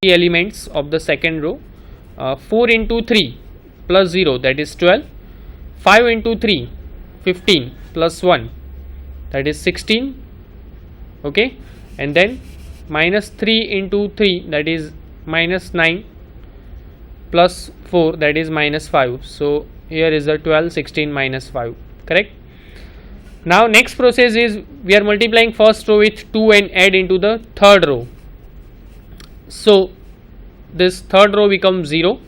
three elements of the second row. 4 into 3 plus 0, that is 12. 5 into 3, 15 plus 1, that is 16. Okay, and then minus 3 into 3, that is minus 9, plus 4, that is minus 5. So here is the 12, 16, minus 5. Correct. Now next process is we are multiplying first row with 2 and add into the third row. So this third row becomes 0,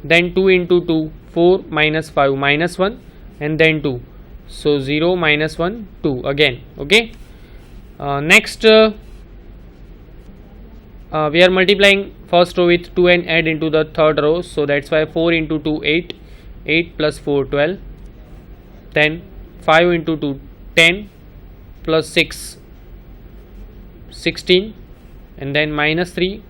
then 2 into 2, 4, minus 5, minus 1, and then 2. So 0, minus 1, 2 again. Okay. Next we are multiplying first row with 2 and add into the third row. So that's why 4 into 2, 8, 8 plus 4, 12, then 5 into 2, 10, plus 6, 16, and then minus 3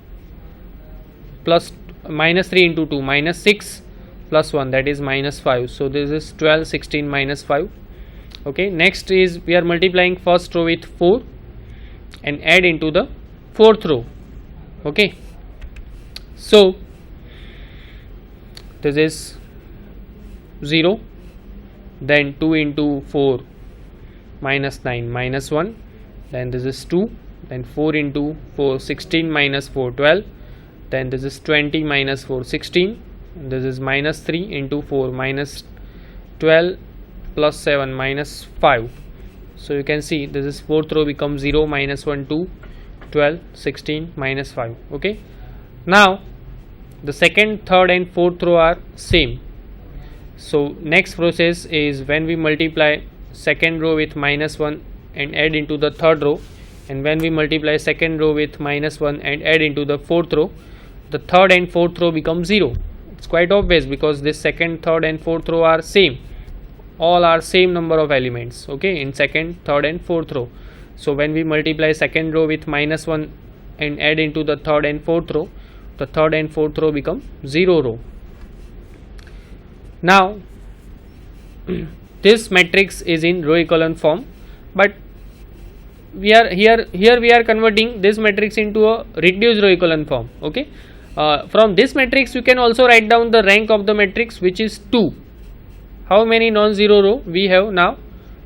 plus minus 3 into 2, minus 6, plus 1, that is minus 5. So this is 12, 16, minus 5. Okay. Next is we are multiplying first row with 4 and add into the fourth row. Okay. So this is 0, then 2 into 4, minus 9, minus 1, then this is 2, then 4 into 4, 16, minus 4, 12, then this is 20, minus 4, 16, this is minus 3 into 4, minus 12, plus 7, minus 5. So you can see this is fourth row becomes 0, minus 1, 2, 12, 16, minus 5. Okay. Now the second, third and fourth row are same. So next process is when we multiply second row with minus 1 and add into the third row, and when we multiply second row with minus 1 and add into the fourth row, the third and fourth row become 0. It's quite obvious because this second, third and fourth row are same, all are same number of elements. Okay, in second, third and fourth row. So when we multiply second row with minus 1 and add into the third and fourth row, the third and fourth row become 0 row. Now this matrix is in row echelon form, but we are here we are converting this matrix into a reduced row echelon form. Okay. From this matrix you can also write down the rank of the matrix, which is 2. How many non-zero row we have now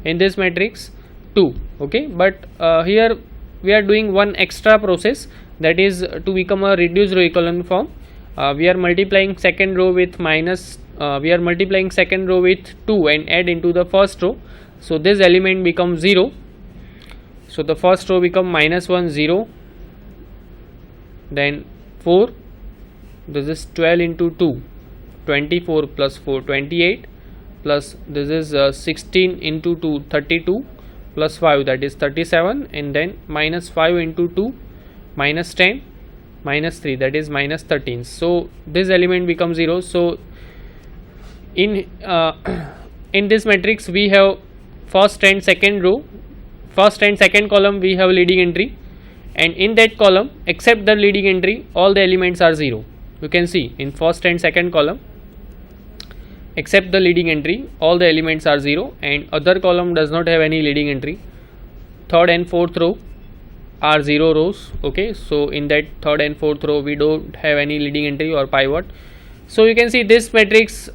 in this matrix? 2. Okay, but here we are doing one extra process, that is to become a reduced row echelon form. We are multiplying second row with minus we are multiplying second row with 2 and add into the first row. So this element becomes 0. So the first row become minus 1, 0, then 4, this is 12 into 2, 24 plus 4, 28, plus this is 16 into 2, 32, plus 5, that is 37, and then minus 5 into 2, minus 10, minus 3, that is minus 13. So this element becomes 0. So in this matrix we have first and second row, first and second column we have leading entry, and in that column except the leading entry all the elements are 0. You can see in first and second column except the leading entry all the elements are 0, and other column does not have any leading entry. Third and fourth row are 0 rows. Okay, so in that third and fourth row we don't have any leading entry or pivot. So you can see this matrix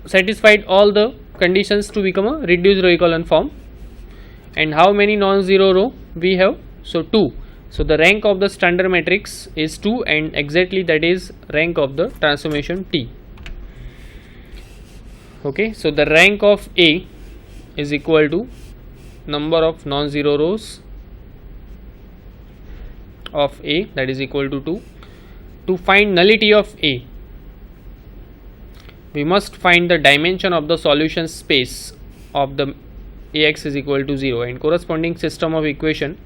satisfied all the conditions to become a reduced row echelon form. And how many non-zero row we have? So 2. So the rank of the standard matrix is 2, and exactly that is rank of the transformation T. Okay, so the rank of A is equal to number of non-zero rows of A, that is equal to 2. To find nullity of A, we must find the dimension of the solution space of the Ax is equal to 0, and corresponding system of equation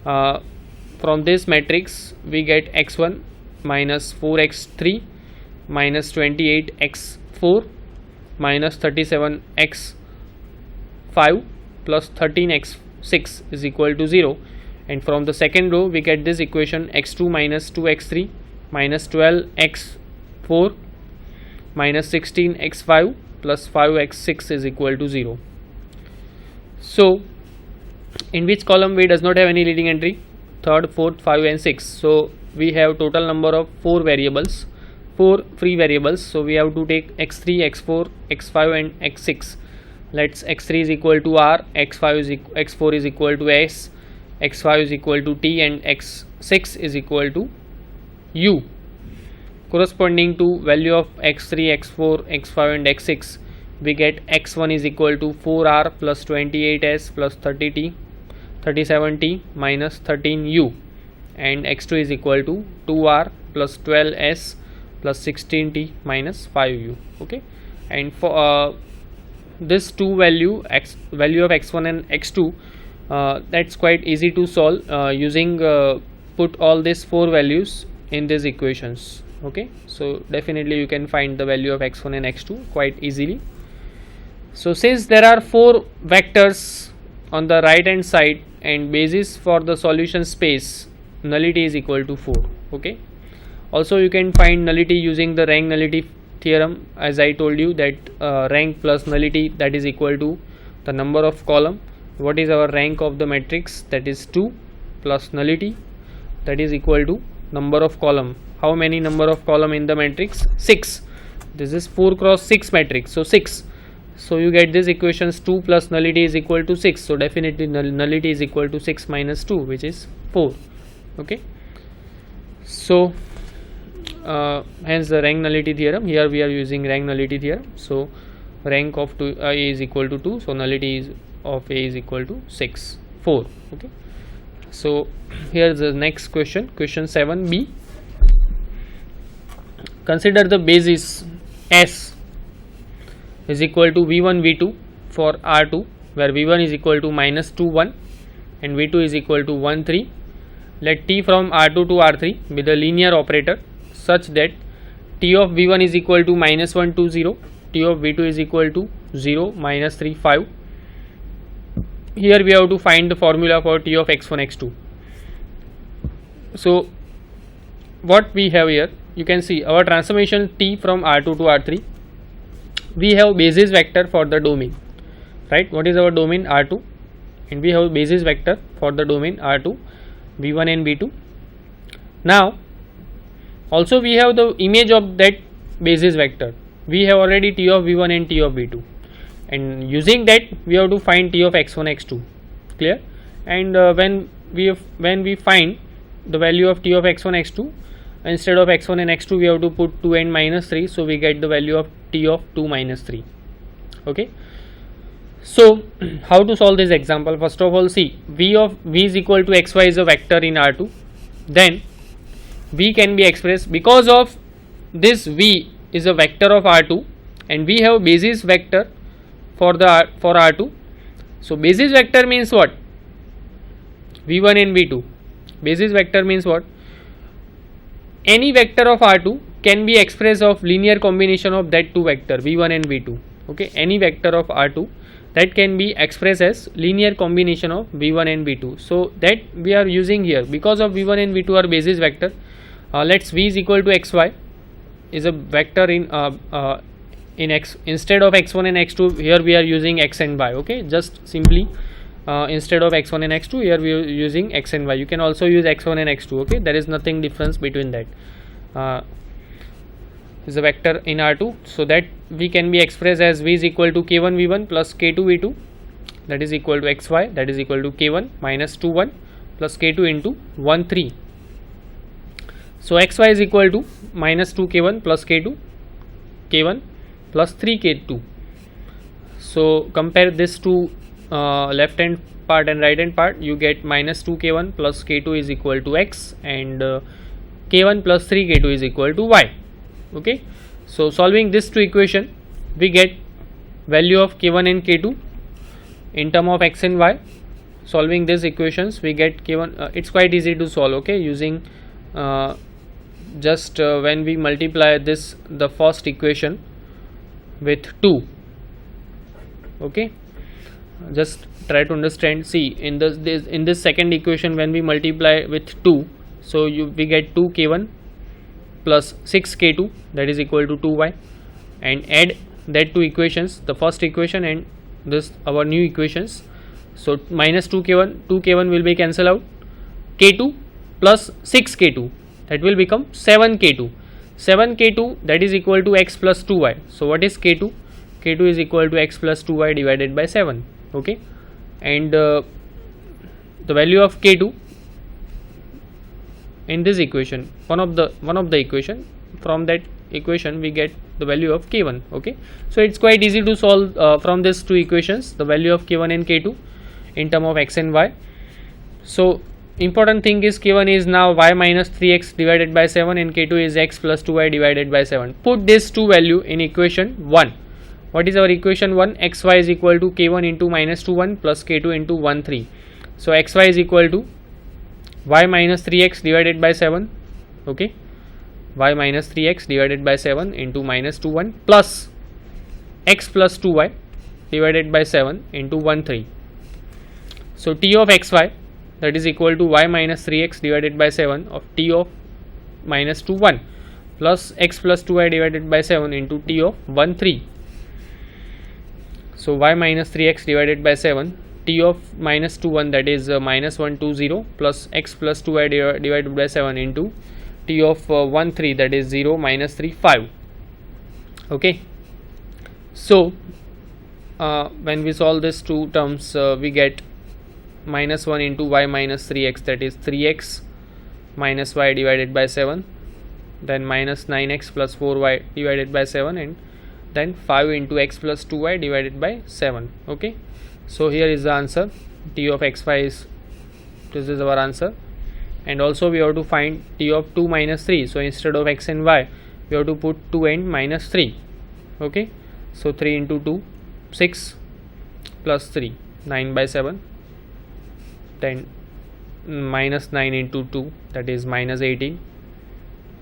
from this matrix we get x1 minus 4x3 minus 28x4 minus 37x5 plus 13x6 is equal to 0, and from the second row we get this equation x2 minus 2x3 minus 12x4 minus 16x5 plus 5x6 is equal to 0. So in which column we does not have any leading entry? Third, fourth, 5 and 6. So we have total number of 4 variables, 4 free variables. So we have to take x3, x4, x5 and x6. Let's x3 is equal to r, x4 is equal to s, x5 is equal to t and x6 is equal to u. Corresponding to value of x3, x4, x5 and x6, we get x1 is equal to 4r plus 28s plus 30t, 37t minus 13u, and x2 is equal to 2r plus 12s plus 16t minus 5u. Okay, and for this two value of x1 and x2, that's quite easy to solve using put all these 4 values in these equations. Okay, so definitely you can find the value of x1 and x2 quite easily. So since there are 4 vectors on the right hand side and basis for the solution space, nullity is equal to 4. Okay, also you can find nullity using the rank nullity theorem, as I told you that rank plus nullity, that is equal to the number of column. What is our rank of the matrix? That is 2 plus nullity, that is equal to number of column. How many number of column in the matrix? 6. This is 4 cross 6 matrix, so 6. So you get this equations, 2 plus nullity is equal to 6. So definitely nullity is equal to 6 minus 2, which is 4. Okay, so hence the rank nullity theorem. Here we are using rank nullity theorem. So rank of A is equal to 2, so nullity of A is equal to 4. Okay, so here is the next question, question 7b. Consider the basis S is equal to v1 v2 for R2, where v1 is equal to minus 2 1 and v2 is equal to 1 3. Let t from R2 to R3 be the linear operator such that t of v1 is equal to minus 1 2 0, t of v2 is equal to 0 minus 3 5. Here we have to find the formula for t of x1 x2. So what we have here, you can see our transformation t from R2 to R3. We have basis vector for the domain, right? What is our domain? R2, and we have basis vector for the domain R2, v1 and v2. Now also we have the image of that basis vector. We have already t of v1 and t of v2, and using that we have to find t of x1 x2. Clear? And when we find the value of t of x1 x2, instead of x1 and x2 we have to put 2 and minus 3, so we get the value of t of 2 minus 3. Okay, so how to solve this example? First of all, see, v is equal to xy is a vector in R2, then v can be expressed because of this v is a vector of R2 and we have basis vector for R2. So basis vector means what? v1 and v2. Basis vector means what? Any vector of R2 can be expressed of linear combination of that two vector v1 and v2. Okay, any vector of R2 that can be expressed as linear combination of v1 and v2. So that we are using here because of v1 and v2 are basis vector. Let's v is equal to xy is a vector in x. Instead of x1 and x2, here we are using x and y. Okay, just simply instead of x1 and x2, here we are using x and y. You can also use x1 and x2. Okay, there is nothing difference between that. Is a vector in R2, so that we can be expressed as v is equal to k1 v1 plus k2 v2, that is equal to xy, that is equal to k1 minus 2 1 plus k2 into 1 3. So xy is equal to minus 2 k1 plus k2, k1 plus 3 k2. So compare this to left hand part and right hand part, you get minus 2 k1 plus k2 is equal to x and k1 plus 3 k2 is equal to y. Okay, so solving this two equation, we get value of k1 and k2 in term of x and y. Solving these equations, we get k1. It's quite easy to solve. Okay, using just when we multiply this the first equation with 2. Okay, just try to understand. See, in this second equation, when we multiply with 2, so we get 2 k1 plus 6 k2, that is equal to 2y, and add that two equations, the first equation and this our new equations. So minus 2 k1 will be cancel out, k2 plus 6 k2, that will become 7k2. 7k2 that is equal to x plus 2y. So what is k2? K2 is equal to x plus 2y divided by 7. Okay, and the value of k2 in this equation, one of the equation, from that equation we get the value of k1. Okay, so it's quite easy to solve from these two equations the value of k1 and k2 in term of x and y. So important thing is k1 is now y minus 3x divided by 7 and k2 is x plus 2y divided by 7. Put these two value in equation 1. What is our equation 1? xy is equal to k1 into minus 2 1 plus k2 into 1 3. So xy is equal to y minus 3x divided by 7. Okay, y minus 3x divided by 7 into minus 2 1 plus x plus 2y divided by 7 into 1 3. So t of xy that is equal to y minus 3x divided by 7 of t of minus 2 1 plus x plus 2y divided by 7 into t of 1 3. So y minus 3x divided by 7 t of minus 2 1 that is minus 1 2 0 plus x plus 2y divided by 7 into t of 1 3 that is 0 minus 3 5. Okay, so when we solve these two terms we get minus 1 into y minus 3x that is 3x minus y divided by 7, then minus 9x plus 4y divided by 7, and then 5 into x plus 2y divided by 7. Okay, so here is the answer. T of xy is, this is our answer. And also we have to find t of 2 minus 3. So instead of x and y we have to put 2 and minus 3. Okay, so 3 into 2 6 plus 3 9 by 7, then minus 9 into 2 that is minus 18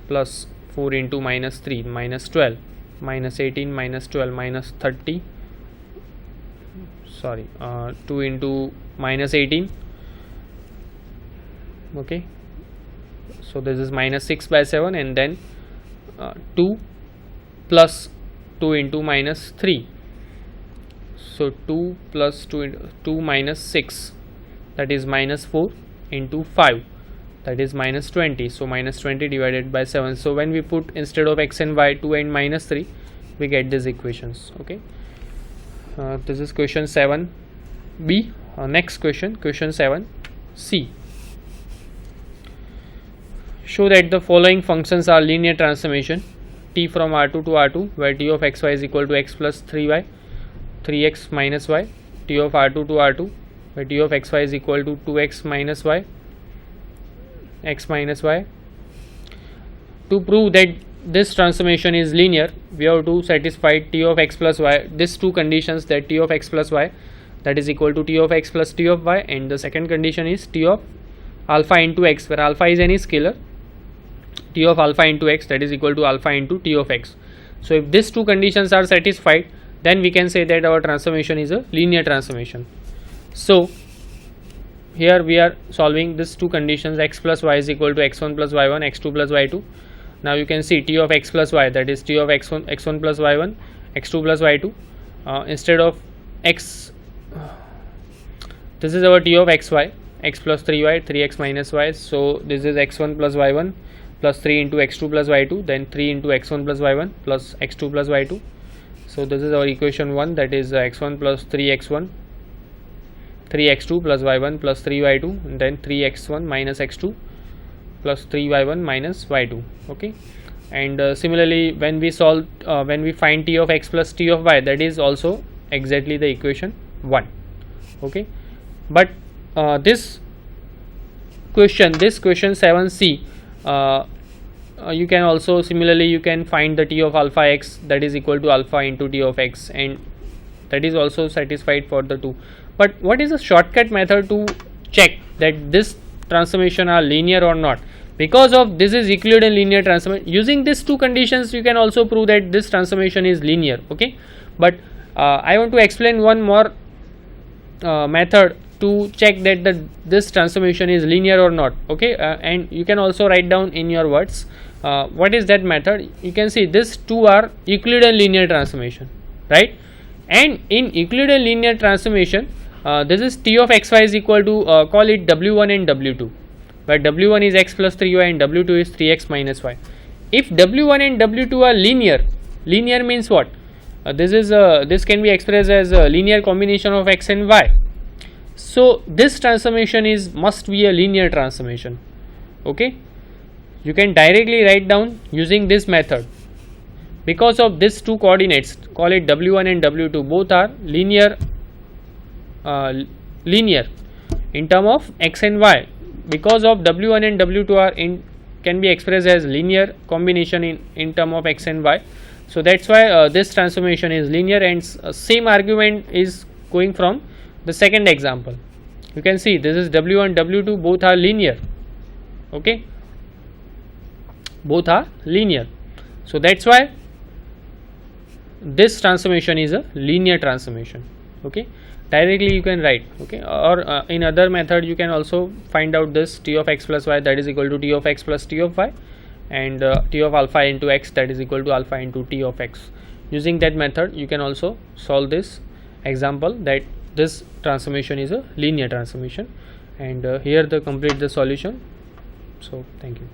plus 4 into minus 3 minus 12, minus 18 minus 12 minus 30, sorry 2 into minus 18. Okay, so this is minus 6 by 7, and then 2 plus 2 into minus 3. So 2 plus 2 into 2 minus 6 that is minus 4 into 5 that is minus 20. So minus 20 divided by 7. So when we put instead of x and y 2 and minus 3 we get these equations. Okay, this is question 7b. Next question, question 7c. Show that the following functions are linear transformation: t from R2 to R2 where t of xy is equal to x plus 3y 3x minus y, t of R2 to R2 where t of xy is equal to 2x minus y x minus y. To prove that this transformation is linear we have to satisfy t of x plus y, these two conditions, that t of x plus y that is equal to t of x plus t of y, and the second condition is t of alpha into x where alpha is any scalar, t of alpha into x that is equal to alpha into t of x. So if these two conditions are satisfied then we can say that our transformation is a linear transformation. So here we are solving these two conditions, x plus y is equal to x1 plus y1 x2 plus y2. Now you can see t of x plus y that is t of x1 plus y1 x2 plus y2. Instead of x, this is our t of xy, x plus 3y 3x minus y. So this is x1 plus y1 plus 3 into x2 plus y2, then 3 into x1 plus y1 plus x2 plus y2. So this is our equation 1, that is x1 plus 3x1 3x2 plus y1 plus 3y2, and then 3x1 minus x2 plus 3y1 minus y2. Okay, and similarly when we solve when we find t of x plus t of y, that is also exactly the equation 1. Okay, but this question 7c, you can also similarly you can find the t of alpha x that is equal to alpha into t of x, and that is also satisfied for the two. But what is the shortcut method to check that this transformation are linear or not? Because of this is Euclidean linear transformation, using these two conditions you can also prove that this transformation is linear. Okay, but I want to explain one more method to check that this transformation is linear or not. Okay, and you can also write down in your words what is that method. You can see these two are Euclidean linear transformation, right? And in Euclidean linear transformation this is t of xy is equal to call it w1 and w2. where w1 is x plus 3y and w2 is 3x minus y. If w1 and w2 are linear, linear means what? This can be expressed as a linear combination of x and y. So this transformation must be a linear transformation. Okay, you can directly write down using this method. Because of these two coordinates, call it w1 and w2, both are linear in term of x and y. Because of w1 and w2 can be expressed as linear combination in term of x and y. So that's why this transformation is linear, and same argument is going from the second example. You can see this is w1 w2, both are linear. Okay, both are linear. So that's why this transformation is a linear transformation. Okay, directly you can write. Okay, or in other method you can also find out this t of x plus y, that is equal to t of x plus t of y, and t of alpha into x, that is equal to alpha into t of x. Using that method you can also solve this example, that this transformation is a linear transformation. And here the complete the solution. So thank you.